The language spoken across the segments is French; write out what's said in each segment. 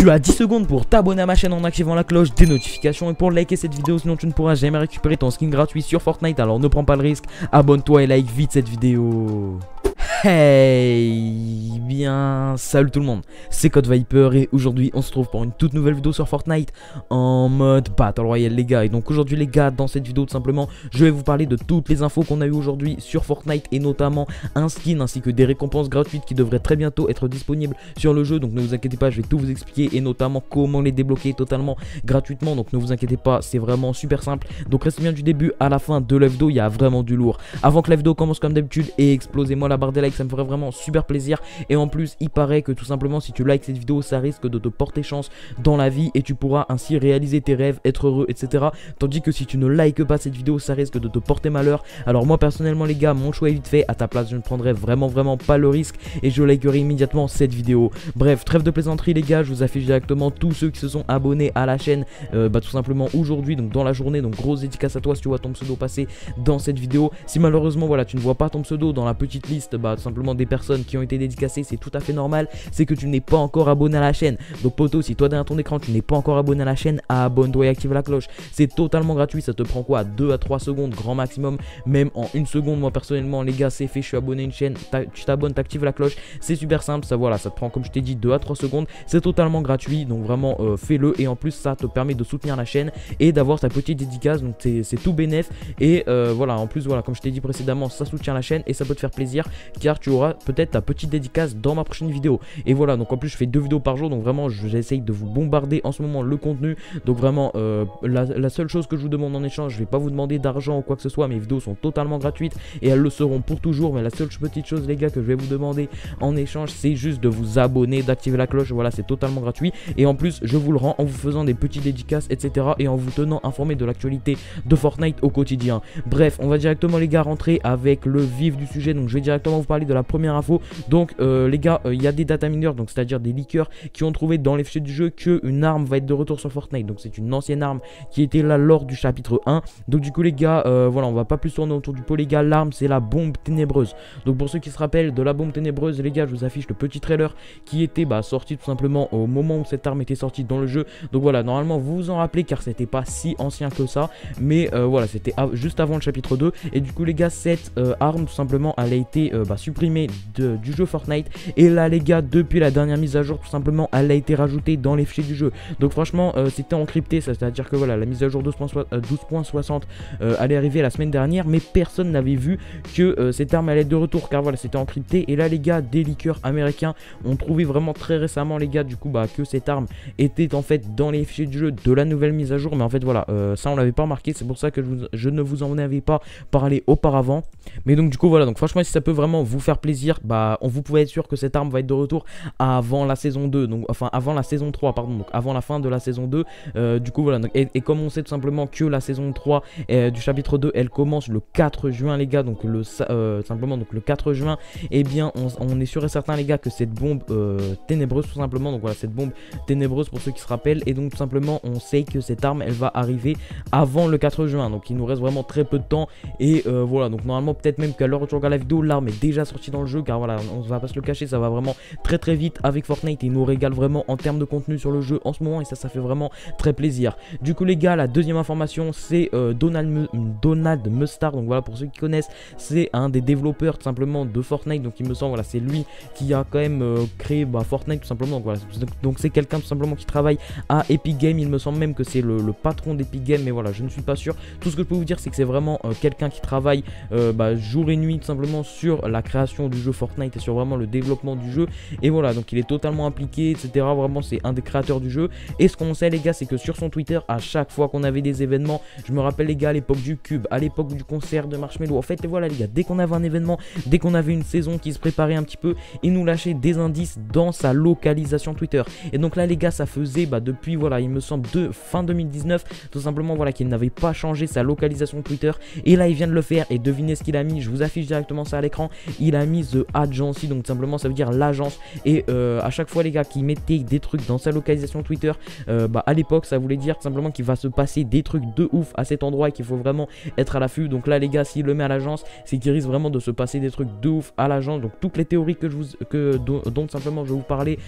Tu as 10 secondes pour t'abonner à ma chaîne en activant la cloche des notifications et pour liker cette vidéo, sinon tu ne pourras jamais récupérer ton skin gratuit sur Fortnite. Alors ne prends pas le risque, abonne-toi et like vite cette vidéo. Hey, bien, salut tout le monde, c'est Code Viper et aujourd'hui on se trouve pour une toute nouvelle vidéo sur Fortnite en mode Battle Royale les gars. Et donc aujourd'hui les gars, dans cette vidéo tout simplement, je vais vous parler de toutes les infos qu'on a eu aujourd'hui sur Fortnite et notamment un skin ainsi que des récompenses gratuites qui devraient très bientôt être disponibles sur le jeu. Donc ne vous inquiétez pas, je vais tout vous expliquer et notamment comment les débloquer totalement gratuitement. Donc ne vous inquiétez pas, c'est vraiment super simple. Donc restez bien du début à la fin de la vidéo, il y a vraiment du lourd. Avant que la vidéo commence comme d'habitude et explosez-moi la barre des likes, ça me ferait vraiment super plaisir. Et en plus il paraît que tout simplement si tu likes cette vidéo ça risque de te porter chance dans la vie et tu pourras ainsi réaliser tes rêves, être heureux, etc. Tandis que si tu ne likes pas cette vidéo ça risque de te porter malheur. Alors moi personnellement les gars, mon choix est vite fait. À ta place je ne prendrai vraiment pas le risque et je likerai immédiatement cette vidéo. Bref, trêve de plaisanterie les gars, je vous affiche directement tous ceux qui se sont abonnés à la chaîne tout simplement aujourd'hui, donc dans la journée. Donc grosse dédicace à toi si tu vois ton pseudo passer dans cette vidéo. Si malheureusement voilà tu ne vois pas ton pseudo dans la petite liste tout simplement des personnes qui ont été dédicacées, c'est tout à fait normal, c'est que tu n'es pas encore abonné à la chaîne. Donc poto, si toi derrière ton écran tu n'es pas encore abonné à la chaîne, abonne-toi et active la cloche. C'est totalement gratuit, ça te prend quoi, 2 à 3 secondes grand maximum, même en 1 seconde. Moi personnellement les gars c'est fait, je suis abonné à une chaîne, tu t'abonnes, t'actives la cloche, c'est super simple, ça voilà, ça te prend comme je t'ai dit 2 à 3 secondes, c'est totalement gratuit, donc vraiment fais-le. Et en plus ça te permet de soutenir la chaîne et d'avoir ta petite dédicace, donc c'est tout bénef. Et voilà, en plus voilà, comme je t'ai dit précédemment, ça soutient la chaîne et ça peut te faire plaisir car tu auras peut-être ta petite dédicace dans ma prochaine vidéo. Et voilà, donc en plus je fais 2 vidéos par jour, donc vraiment j'essaye de vous bombarder en ce moment le contenu. Donc vraiment la seule chose que je vous demande en échange, je vais pas vous demander d'argent ou quoi que ce soit, mes vidéos sont totalement gratuites et elles le seront pour toujours. Mais la seule petite chose les gars que je vais vous demander en échange, c'est juste de vous abonner, d'activer la cloche. Voilà, c'est totalement gratuit et en plus je vous le rends en vous faisant des petites dédicaces, etc. et en vous tenant informé de l'actualité de Fortnite au quotidien. Bref, on va directement les gars rentrer avec le vif du sujet. Donc je vais directement vous parler de la première info. Donc les gars, il y a des data miners, donc c'est à dire des leakers qui ont trouvé dans les fichiers du jeu qu'une arme va être de retour sur Fortnite. Donc c'est une ancienne arme qui était là lors du chapitre 1. Donc du coup les gars, voilà, on va pas plus tourner autour du pot les gars. L'arme c'est la bombe ténébreuse. Donc pour ceux qui se rappellent de la bombe ténébreuse les gars, je vous affiche le petit trailer qui était sorti tout simplement au moment où cette arme était sortie dans le jeu. Donc voilà, normalement vous vous en rappelez car c'était pas si ancien que ça, mais voilà, c'était juste avant le chapitre 2. Et du coup les gars, cette arme tout simplement elle a été supprimée du jeu Fortnite. Et là les gars, depuis la dernière mise à jour tout simplement elle a été rajoutée dans les fichiers du jeu. Donc franchement c'était encrypté, c'est à dire que voilà, la mise à jour 12.60 allait arriver la semaine dernière, mais personne n'avait vu que cette arme allait être de retour car voilà, c'était encrypté. Et là les gars, des leakers américains ont trouvé vraiment très récemment les gars du coup que cette arme était en fait dans les fichiers du jeu de la nouvelle mise à jour. Mais en fait voilà, ça on l'avait pas remarqué, c'est pour ça que je ne vous en avais pas parlé auparavant. Mais donc du coup voilà, donc franchement si ça peut vraiment vous faire plaisir, vous pouvez être sûr que cette arme va être de retour avant la saison 2, donc enfin avant la saison 3 pardon, donc avant la fin de la saison 2. Du coup voilà, donc, et comme on sait tout simplement que la saison 3 du chapitre 2 elle commence le 4 juin les gars, donc simplement donc le 4 juin, et bien on est sûr et certain les gars que cette bombe ténébreuse tout simplement, donc voilà, cette bombe ténébreuse pour ceux qui se rappellent, et donc tout simplement on sait que cette arme elle va arriver avant le 4 juin, donc il nous reste vraiment très peu de temps. Et voilà, donc normalement peut-être même qu'à l'heure où tu regardes la vidéo l'arme est déjà sortie dans le jeu, car voilà, on va pas se le cacher, ça va vraiment très vite avec Fortnite et il nous régale vraiment en termes de contenu sur le jeu en ce moment, et ça fait vraiment très plaisir. Du coup les gars, la deuxième information c'est Donald Mustard. Donc voilà, pour ceux qui connaissent, c'est un des développeurs tout simplement de Fortnite, donc il me semble voilà, c'est lui qui a quand même créé Fortnite tout simplement. Donc voilà, donc c'est quelqu'un tout simplement qui travaille à Epic Games, il me semble même que c'est le patron d'Epic Games, mais voilà, je ne suis pas sûr. Tout ce que je peux vous dire c'est que c'est vraiment quelqu'un qui travaille jour et nuit tout simplement sur la création du jeu Fortnite et sur vraiment le développement du jeu. Et voilà, donc il est totalement impliqué, etc. Vraiment c'est un des créateurs du jeu. Et ce qu'on sait les gars, c'est que sur son Twitter, à chaque fois qu'on avait des événements, je me rappelle les gars à l'époque du Cube, à l'époque du concert de Marshmello, en fait et voilà les gars, dès qu'on avait un événement, dès qu'on avait une saison qui se préparait un petit peu, il nous lâchait des indices dans sa localisation Twitter. Et donc là les gars, ça faisait depuis voilà, il me semble de fin 2019 tout simplement voilà, qu'il n'avait pas changé sa localisation Twitter. Et là il vient de le faire et devinez ce qu'il a mis, je vous affiche directement ça à l'écran. il a mis The Agency, donc simplement ça veut dire l'agence. Et à chaque fois les gars qui mettaient des trucs dans sa localisation Twitter, à l'époque ça voulait dire simplement qu'il va se passer des trucs de ouf à cet endroit et qu'il faut vraiment être à l'affût. Donc là les gars, s'il le met à l'agence, c'est qu'il risque vraiment de se passer des trucs de ouf à l'agence. Donc toutes les théories dont simplement je vais vous parler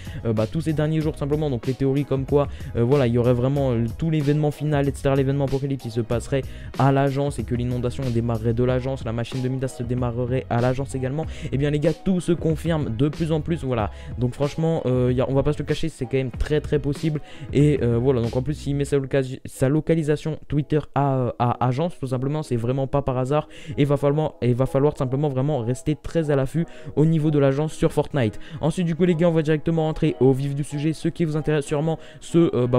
tous ces derniers jours simplement, donc les théories comme quoi voilà, il y aurait vraiment tout l'événement final, etc., l'événement apocalypse, il se passerait à l'agence et que l'inondation démarrerait de l'agence, la machine de Midas se démarrerait à l'agence également. Et bien les gars, tout se confirme de plus en plus, voilà. Donc franchement on va pas se le cacher, c'est quand même très possible. Et voilà, donc en plus s'il met sa localisation Twitter à agence, tout simplement, c'est vraiment pas par hasard. Et il va falloir simplement vraiment rester très à l'affût au niveau de l'agence sur Fortnite. Ensuite du coup les gars, on va directement entrer au vif du sujet, ce qui vous intéresse sûrement,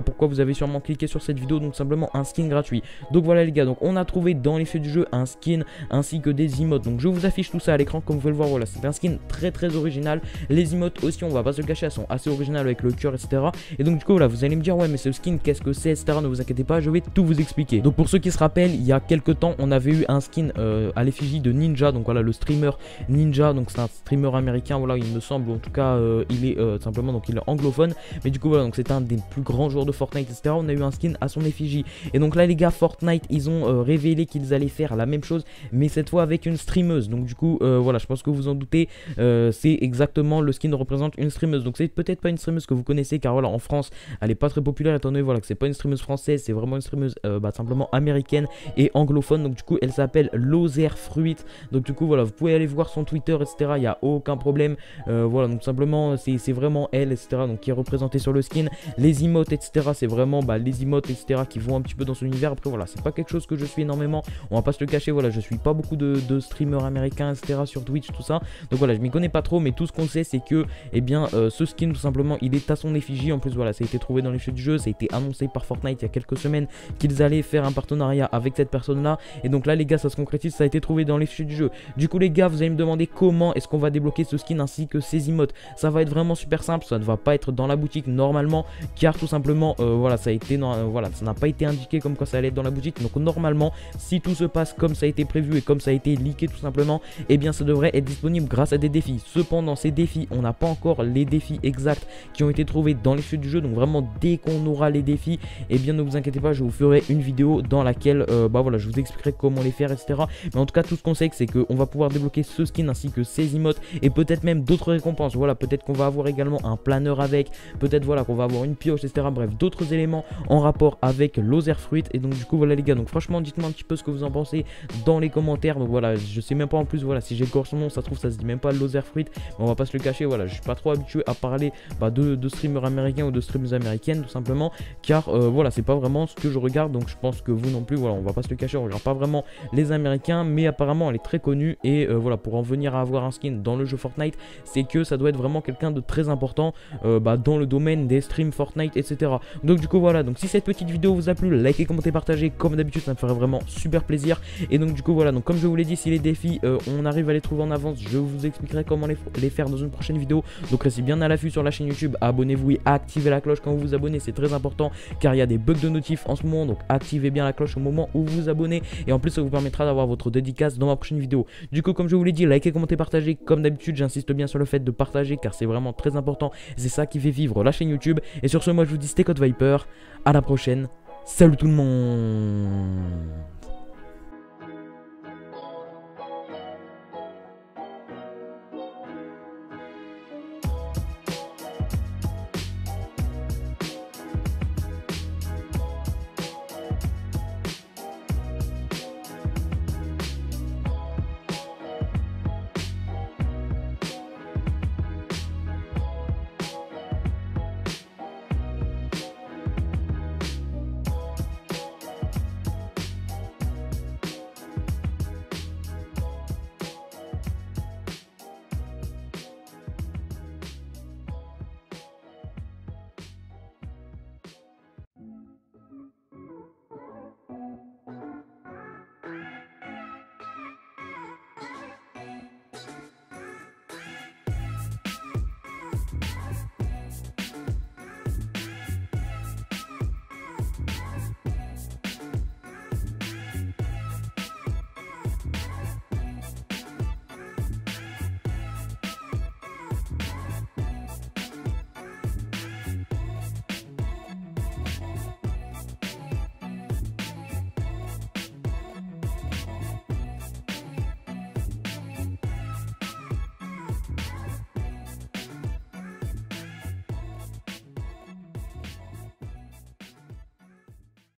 pourquoi vous avez sûrement cliqué sur cette vidéo, donc simplement un skin gratuit. Donc voilà les gars, donc on a trouvé dans les faits du jeu un skin ainsi que des emotes. Donc je vous affiche tout ça à l'écran comme vous pouvez le voir. Voilà, c'est un skin très original. Les emotes aussi, on va pas se le cacher, elles sont assez originales avec le cœur, etc. Et donc du coup voilà, vous allez me dire ouais mais ce skin qu'est-ce que c'est, etc. Ne vous inquiétez pas, je vais tout vous expliquer. Donc pour ceux qui se rappellent, il y a quelques temps on avait eu un skin à l'effigie de Ninja, donc voilà le streamer Ninja, donc c'est un streamer américain, voilà il me semble, en tout cas il est simplement, donc il est anglophone, mais du coup voilà, donc c'est un des plus grands joueurs de Fortnite, etc. On a eu un skin à son effigie. Et donc là les gars, Fortnite ils ont révélé qu'ils allaient faire la même chose, mais cette fois avec une streameuse. Donc du coup voilà, je pense que vous en doutez, c'est exactement, le skin représente une streameuse. Donc c'est peut-être pas une streameuse que vous connaissez, car voilà en France elle est pas très populaire, étant donné voilà que c'est pas une streameuse française, c'est vraiment une streameuse simplement américaine et anglophone. Donc du coup elle s'appelle Lozerfruit. Donc du coup voilà, vous pouvez aller voir son Twitter, etc. Il n'y a aucun problème. Voilà, donc simplement c'est vraiment elle, etc. donc qui est représentée sur le skin. Les emotes, etc. c'est vraiment les emotes, etc. qui vont un petit peu dans son univers. Après voilà, c'est pas quelque chose que je suis énormément, on va pas se le cacher, voilà, je suis pas beaucoup de streamers américains, etc. sur Twitch, tout ça. Donc voilà, je m'y connais pas trop, mais tout ce qu'on sait c'est que ce skin tout simplement il est à son effigie. En plus voilà, ça a été trouvé dans les jeux du jeu, ça a été annoncé par Fortnite il y a quelques semaines qu'ils allaient faire un partenariat avec cette personne là. Et donc là les gars, ça se concrétise, ça a été trouvé dans les fichiers du jeu. Du coup les gars, vous allez me demander comment est-ce qu'on va débloquer ce skin ainsi que ces emotes. Ça va être vraiment super simple, ça ne va pas être dans la boutique normalement, car tout simplement voilà, ça a été voilà, ça n'a pas été indiqué comme quoi ça allait être dans la boutique. Donc normalement, si tout se passe comme ça a été prévu et comme ça a été leaké tout simplement, et bien ça devrait être disponible grâce à des défis. Cependant ces défis, on n'a pas encore les défis exacts qui ont été trouvés dans les fichiers du jeu. Donc vraiment dès qu'on aura les défis, et bien ne vous inquiétez pas, je vous ferai une vidéo dans laquelle voilà, je vous expliquerai comment les faire, etc. Mais en tout cas tout ce qu'on sait, c'est qu'on va pouvoir débloquer ce skin ainsi que ces emotes et peut-être même d'autres récompenses. Voilà, peut-être qu'on va avoir également un planeur avec, peut-être voilà qu'on va avoir une pioche, etc. Bref, d'autres éléments en rapport avec Lozerfruit. Et donc du coup voilà les gars, donc franchement dites-moi un petit peu ce que vous en pensez dans les commentaires. Donc voilà, je sais même pas en plus, voilà, si j'écorche son nom, ça se trouve ça se dit même pas Lozerfruit, mais on va pas se le cacher, voilà, je suis pas trop habitué à parler de streamers américains ou de streamers américaines tout simplement, car voilà, c'est pas vraiment ce que je regarde. Donc je pense que vous non plus, voilà, on va pas se le cacher, on regarde pas vraiment les américains, mais apparemment elle est très connue. Et voilà, pour en venir à avoir un skin dans le jeu Fortnite, c'est que ça doit être vraiment quelqu'un de très important dans le domaine des streams Fortnite, etc. Donc du coup voilà, donc si cette petite vidéo vous a plu, likez, commentez, partagez comme d'habitude, ça me ferait vraiment super plaisir. Et donc du coup voilà, donc comme je vous l'ai dit, si les défis on arrive à les trouver en avance, je vous expliquerai comment les faire dans une prochaine vidéo. Donc restez bien à l'affût sur la chaîne YouTube, abonnez-vous et activez la cloche quand vous vous abonnez, c'est très important car il y a des bugs de notif en ce moment. Donc activez bien la cloche au moment où vous vous abonnez, et en plus ça vous permettra d'avoir votre dédicace dans ma prochaine vidéo. Du coup comme je vous l'ai dit, likez, commentez, partagez comme d'habitude, j'insiste bien sur le fait de partager car c'est vraiment très important, c'est ça qui fait vivre la chaîne YouTube. Et sur ce, moi je vous dis c'était CodeViper, à la prochaine, salut tout le monde.